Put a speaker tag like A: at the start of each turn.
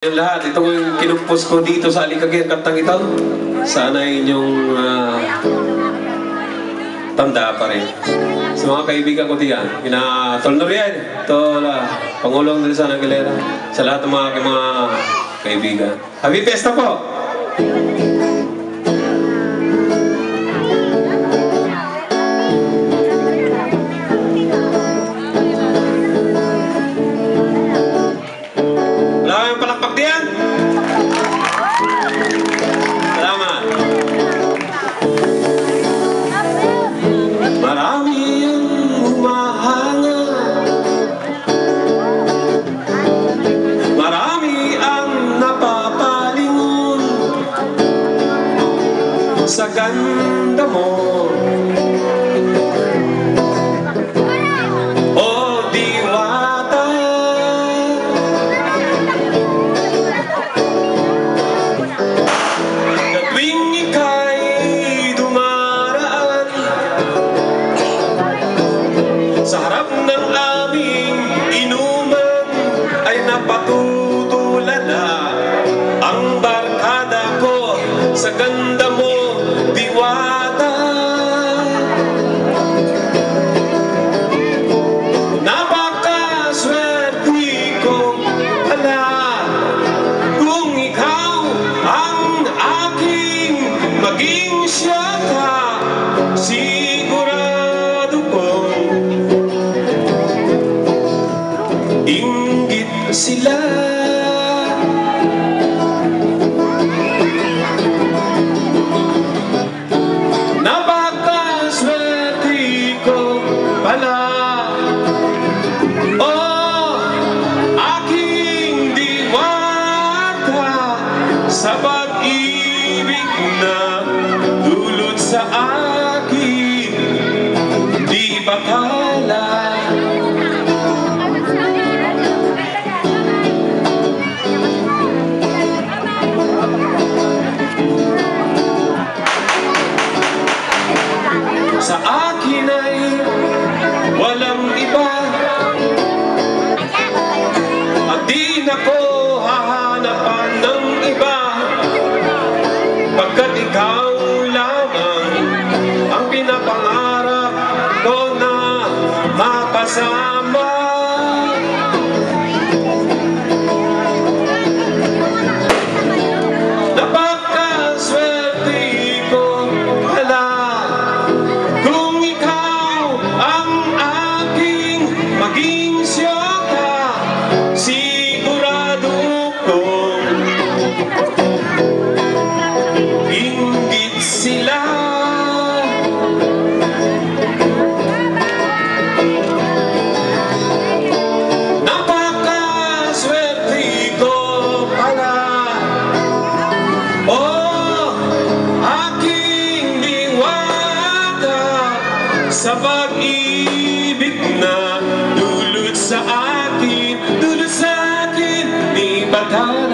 A: Yung lahat, ito yung kinumpos ko dito sa Alikagay, kantang ito. Sana inyong tanda pa rin. Sa mga kaibigan ko diyan, Tol Noriel, Tol Pangulong Nelson Aguilera, sa lahat ng mga kaibigan. Happy Fiesta po! Sa ganda mo, oh diwata, na tuwing ika'y dumaraan sa harap ng aming inuman, ay napatutulala ang barkada ko sa ganda mo. Diwata, napakaswerte ko pala kung ikaw ang aking maging siyata. Sigurado kong inggit sila. Sa pag-ibig na dulot sa akin, di batala. Sa akin ay walang iba, at di na ko hahanapan ng iba, pagkat ikaw lamang ang pinapangarap ko na makasama. Napakaswerte ko pala kung ikaw ang aking maging siyota. Sigurado kong inggit sila. Napakaswerte ko pala, oh aking diwata, sa pag-ibig na dulot sa akin, di batala.